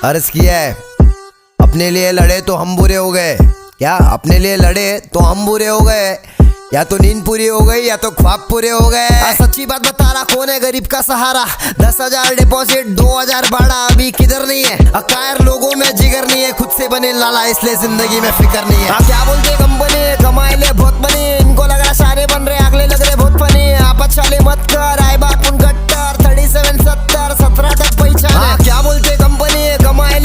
अर्ज किया है, अपने लिए लड़े तो हम बुरे हो गए। क्या अपने लिए लड़े तो हम बुरे हो गए? या तो नींद पूरी हो गई या तो ख्वाब पूरे हो गए। सच्ची बात बता रहा, कौन है गरीब का सहारा? 10,000 डिपॉजिट 2,000 भाड़ा, अभी किधर नहीं है। अकायर लोगों में जिगर नहीं है, खुद से बने लाला इसलिए जिंदगी में फिक्र नहीं है। क्या बोलते कंपनी कमाए ले बहुत बनी,